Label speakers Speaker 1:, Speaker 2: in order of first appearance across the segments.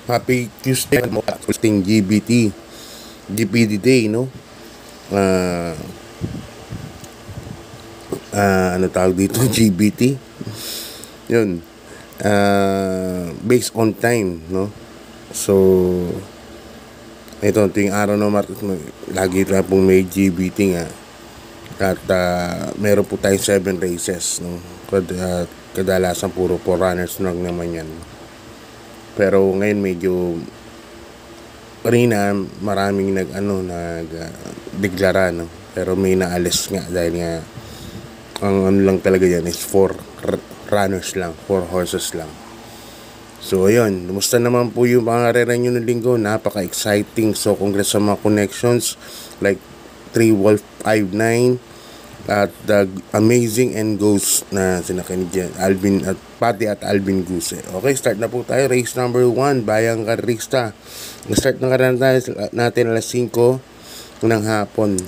Speaker 1: Happy Tuesday, hosting GPD Day, no? Ah, ano tawag dito? GBT. Yun. Based on time, no? So, ito yung araw na lagi na pong may GBT nga. At meron po tayong 7 races, no? Kadalasan puro 4 runners lang naman yan. Pero ngayon medyo kanina maraming nagdeklara, no? Pero may naalis nga dahil nga ang ano lang talaga yan is 4 runners lang, 4 horses lang. So ayun, kumusta naman po yung mga karera nyo ng linggo? Napaka-exciting. So congrats sa mga connections like 3 Wolf 59 at the Amazing and Ghost na sinakay ni Alvin at Patty at Alvin Guse. Okay, start na po tayo. Race number 1, Bayang Karista. Start na karera natin alas 5 ng hapon.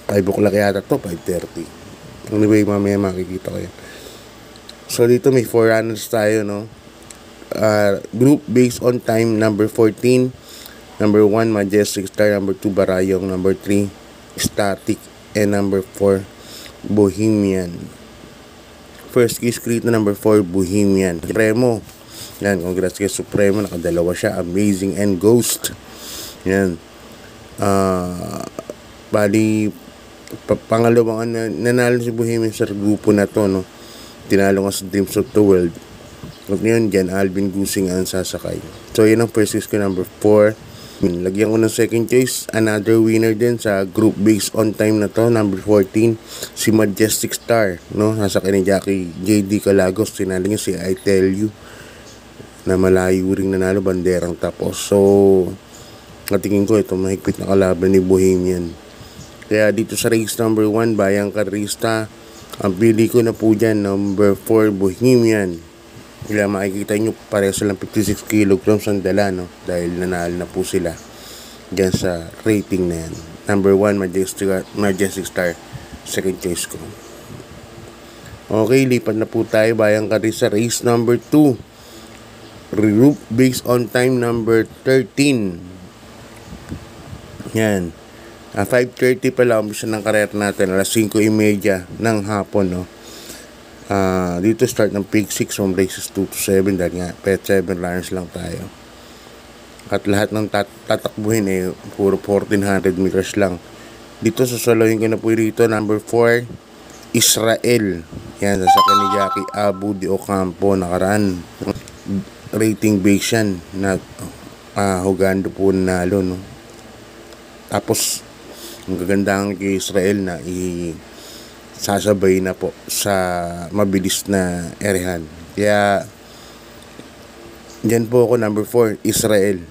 Speaker 1: 5 o'clock yata to, 5:30. Anyway, mamaya makikita ko yan. So dito may 4 runners tayo, no? Group based on time, number 14, number 1 Majestic Star, number 2 Barayong, number 3 Static, and number 4 Bohemian. First case create na number 4 Bohemian. Supremo, yan, congrats kay Supremo, nakadalawa siya. Amazing and Ghost, yan. Bali pangalawang nanalo si Bohemian sa grupo na to, no? Tinalo nga sa Dreams of the World. At ngayon dyan, Alvin Gusing ang sasakay. So yan ang first choice ko, number 4. Lagyan ko ng second choice, another winner din sa group based on time na to, number 14, si Majestic Star, no? Nasakay ni Jackie JD Calagos. Tinalo niya si I Tell You na malayo ring nanalo, banderang tapos. So natingin ko ito mahigpit na kalaban ni Bohemian. Kaya dito sa race number 1, Bayang Karista, ang pili ko na po dyan, number 4 Bohemian. Kaya makikita nyo pareho silang 56 kilograms ang dala, no? Dahil nanalo na po sila dyan sa rating na yan. Number 1 Majestic Star, second choice ko. Okay, lipat na po tayo, Bayang Karista, race number 2, group based on time, number 13. Yan. 5:30 pala umpisa ng karera natin, alas 5:30 ng hapon, no? Dito start ng Pig 6 from races 2 to 7 dahil nga pet 7 runners lang tayo. At lahat ng tatakbuhin puro 1400 meters lang. Dito sasalohin ko na po rito, number 4 Israel. Yan, sasakyan ni Jackie Abu de Ocampo. Nakaraan rating base yan na Hugando po nalo, no? Tapos ang gagandahan kay Israel na sasabay na po sa mabilis na erehan. Kaya dyan po ako, number 4 Israel.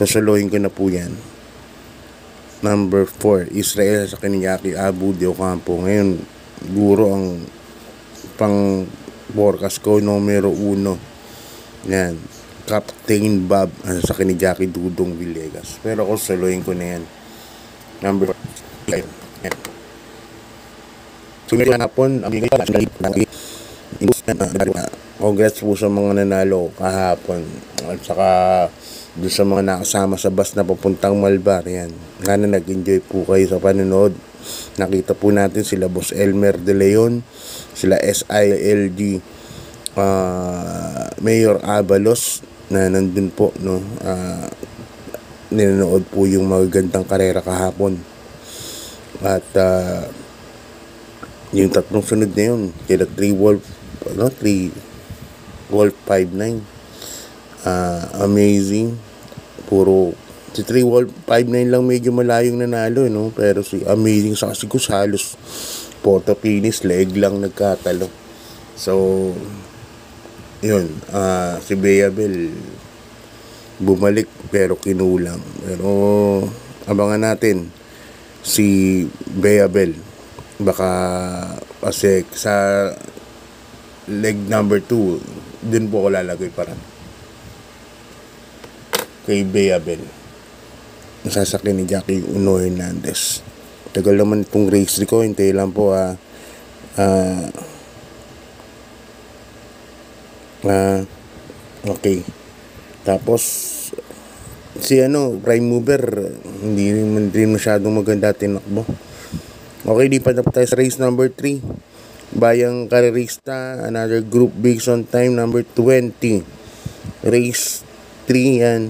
Speaker 1: Sasalohin ko na po yan. Number 4 Israel sa Kanyaki Abu de Ocampo. Ngayon guro ang pang forecast ko, numero 1 yan, Captain Bob sa Jackie Dudong Villegas. Pero ako salohin ko na yan, number 5 yan. Sunod na hapon, congrats po sa mga nanalo kahapon. At saka doon sa mga nakasama sa bus na papuntang Malbar. Yan. Sana nag-enjoy po kayo sa panonood. Nakita po natin sila Boss Elmer De Leon, sila SILG, Mayor Abalos na nandun po, no? Ninonood po yung magagandang karera kahapon. At yung tatlong sunod na yun, kila 3 Wolf 59, Amazing, puro si 3 Wolf 59 lang medyo malayong nanalo, no? Pero si Amazing sa kasi halos photo finish, leg lang nagkatalo. So yun, si Beabel bumalik pero kinulang. Pero abangan natin si Beabel. Baka kasi sa leg number 2 din po ako lalagay parang kay Beabel. Nasasakyan ni Jackie Uno Hernandez. Tagal naman itong race ko, hintay lang po okay. Tapos si Prime Mover, hindi rin masyadong maganda tinakbo. Okay, lipat na po tayo sa race number 3. Bayang Karerista, another group based on time number 20. Race 3 yan.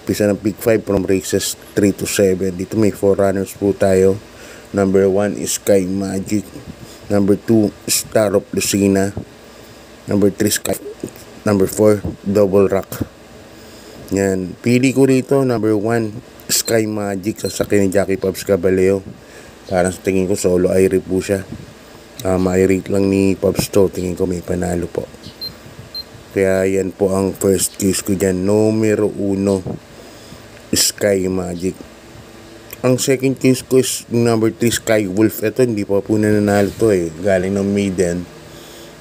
Speaker 1: Pisa ng pick 5 from races 3 to 7. Dito may 4 runners po tayo. Number 1 is Sky Magic. Number 2, Star of Lucina. Number 3, Sky. Number 4, Double Rock. Yan. Pili ko rito, number 1, Sky Magic. Sasakyan ni Jackie Pops Caballeo. Parang sa tingin ko, solo Airy po siya. Ma-rate lang ni Pops to. Tingin ko may panalo po. Kaya yan po ang first choice ko dyan. Numero 1, Sky Magic. Ang second choice ko is number 3, Sky Wolf. Ito, hindi pa po nananalo to eh. Galing ng maiden.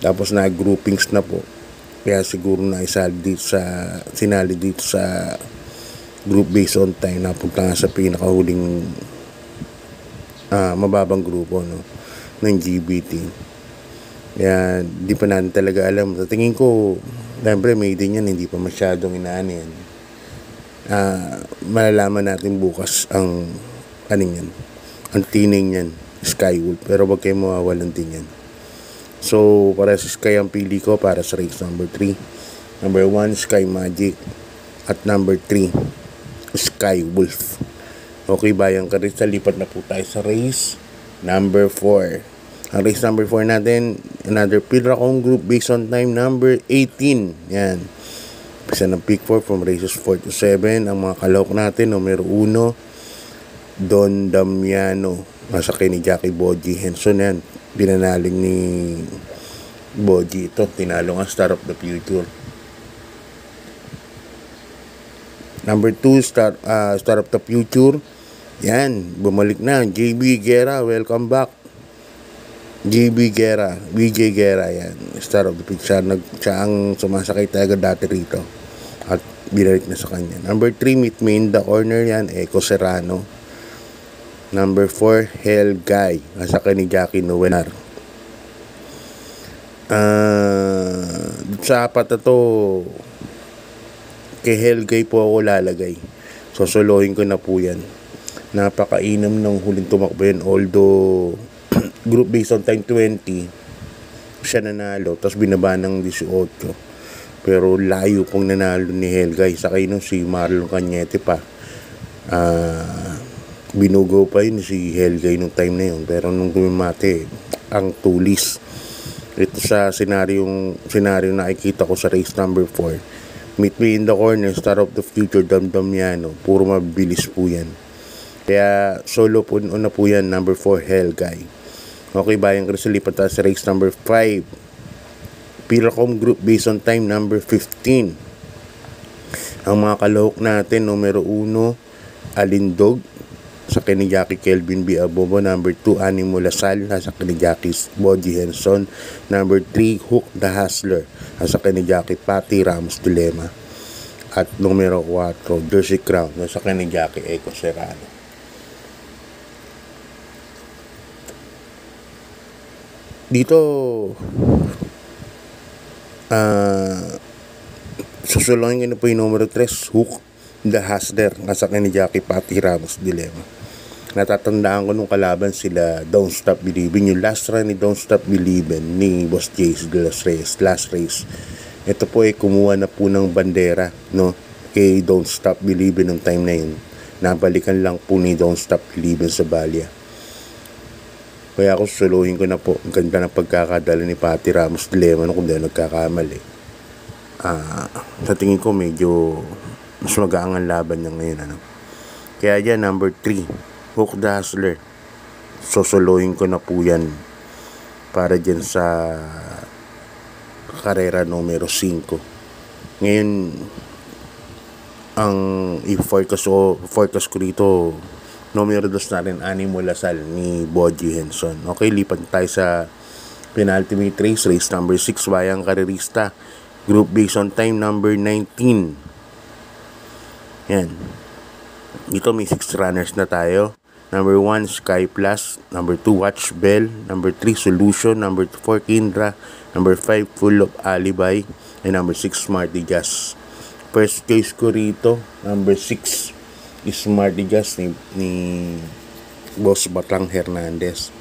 Speaker 1: Tapos na-groupings na po. Kaya siguro na sinali dito sa group based on time. Napunta nga sa pinakahuling mababang grupo ng GBT. Kaya di pa natin talaga alam. Sa tingin ko, siyempre maiden yan, hindi pa masyadong inaan yan. Malalaman natin bukas ang tining yan, Skywolf. Pero wag kayo mawawalan din yan. So, para sa Sky ang pili ko para sa race number 3. Number 1, Sky Magic. At number 3, Skywolf. Okay, Bayang Karista, lipat na po tayo sa race number 4. Ang race number 4 natin, another Pilracom group based on time number 18. Yan. Pisa ng pick 4 from races 4 to 7. Ang mga kalahok natin, numero 1, Don Damiano. Masakay ni Jackie Boji Henson yan. Binanaling ni Boji ito. Tinalo nga Star of the Future. Number 2, Star of the Future. Yan. Bumalik na. JB Guerra. Welcome back. JB Guerra. BJ Guerra. Yan. Star of the Future. Siya ang sumasakay talaga dati rito. At binalik na sa kanya. Number 3, Meet Me in the Corner. Yan. Eco Serrano. Number 4, Hell Guy. Nasakay ni Jackie Nuenar. Sa apat na to, kay Hell Guy po ako lalagay. Sosolohin ko na po yan. Napakainam ng huling tumakbo yan. Although, group based on time 20, siya nanalo. Tapos binaba ng 18. Pero layo pong nanalo ni Hell Guy. Sakay nun si Marlon Cañete pa. Binugo pa yun si Helgay nung time na yun. Pero nung gumimate, ang tulis. Ito sa senaryo nakikita ko sa race number 4. Meet Me in the Corner, Star of the Future, Damdamiano. Puro mabilis po yan. Kaya solo po na po yan, number 4, Helgay. Okay, Bayang Karista, lipat tayo sa race number 5. Pilracom group based on time number 15. Ang mga kalahok natin, numero 1, Alindog. Sa ni Jackie Kelvin B. Abobo. Number 2, Animo Lasal. Sa ni Jackie Boji Henson. Number 3, Hook the Hustler. Sa ni Jackie Patty Ramos Dilema. At numero 4, Jersey Crown. Sa ni Jackie Eco Serrano. Dito susulongin ko na po yung numero 3, Hook the Hustler. Sa ni Jackie Patty Ramos Dilema. Natatandaan ko nung kalaban sila Don't Stop Believin'. Yung last run ni Don't Stop Believin' ni Boss Jace de last race. Ito po ay kumuha na po ng bandera, kay Don't Stop Believin' nung time na yun. Nabalikan lang po ni Don't Stop Believin' sa Balya. Kaya ako susuluhin ko na po. Ang ganda ng pagkakadala ni Patty Ramos Dilema kung dahil nagkakamali. Sa tingin ko medyo mas magaang ang laban niya ngayon. Kaya dyan, number 3, Hook the Hustler. Sosolohin ko na po yan para dyan sa karera numero 5. Ngayon, ang i-forecast ko dito, numero 2 na rin, Animo Lasal ni Boji Henson. Okay, lipat tayo sa penultimate race number 6, Bayang Karerista. Group based on time number 19. Yan. Dito may 6 runners na tayo. Number 1, Sky Plus. Number 2, Watch Bell. Number 3, Solution. Number 4, Kindra. Number 5, Full of Alibi. And number 6, Smarty Jazz. first choice ko rito, number 6, Smarty Gas ni Boss Batang Hernandez.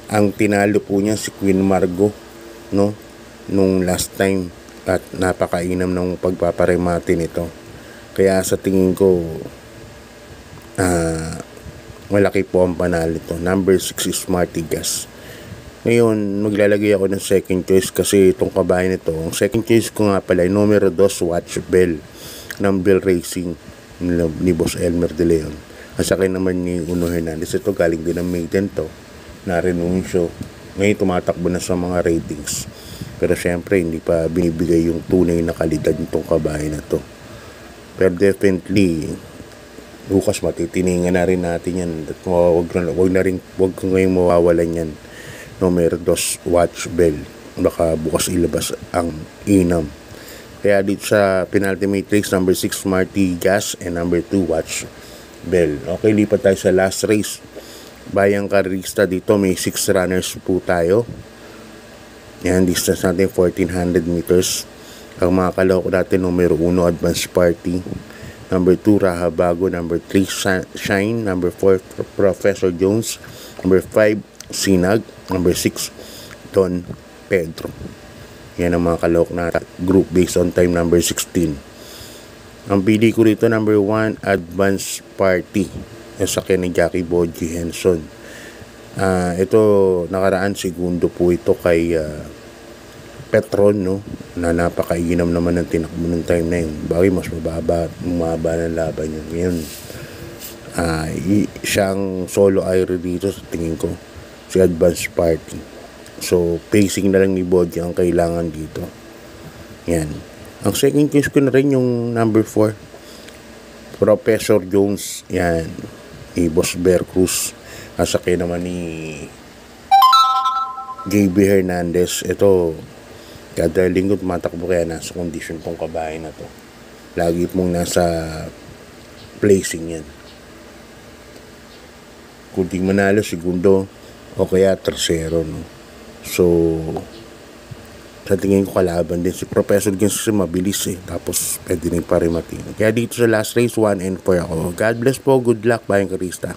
Speaker 1: Ang tinalo po niya si Queen Margo, no, nung last time, at napakainam ng pagpaparemate nito. Kaya sa tingin ko, malaki po ang panalo ito. Number 6 is Smarty Gas. Ngayon, maglalagay ako ng second choice kasi itong kabayan nito. Ang second choice ko nga pala ay numero 2, Watch Bell ng Bell Racing ni Boss Elmer De Leon. Ang sakin naman ni Uno Hernandez. Ito galing din ng maiden to, na renunsyo. Ngayon tumatakbo na sa mga ratings. Pero syempre, hindi pa binibigay yung tunay na kalidad nitong kabayan na to. Pero definitely, bukas matitiningan na rin natin yan. Huwag kang ngayong mawawalan yan. Numero 2, Watch Bell. Baka bukas ilabas ang inam. Kaya dito sa penultimate race, number 6, Smarty Gas, and number 2, Watch Bell. Okay, lipat tayo sa last race. Bayang karista dito, may 6 runners po tayo. Yan, distance natin 1400 meters. Ang mga kalahok natin, numero 1, Advance Party. Number 2, Rahabago. Number 3, Shine. Number 4, Professor Jones. Number 5, Sinag. Number 6, Don Pedro. Yan ang mga kalahok na group based on time number 16. Ang pili ko rito, number 1, Advance Party. Yung sakyan ni Jackie Boji Henson. Ito, nakaraan segundo po ito kay Petron, no? Na napakainam naman ng tinakbo ng time na yun. Bagay mas mababa ng laban yun. Ngayon, siyang solo aero dito sa tingin ko, si Advance Party. So, pacing na lang ni Boji ang kailangan dito. Yan. Ang second choice ko na rin yung number 4, Professor Jones. Yan. Ni Boss Bear Cruz. Asakay naman ni JB Hernandez. Ito, kada linggo tumatakbo, kaya nasa condition tong kabahay na to. Lagi pong nasa placing yan. Kunting manalo, segundo o kaya tersero, no? So, sa tingin ko kalaban din si Professor Jones kasi mabilis tapos pwede rin parimatin. Kaya dito sa last race, 1 and 4 ako. God bless po, good luck, Bayang Karista.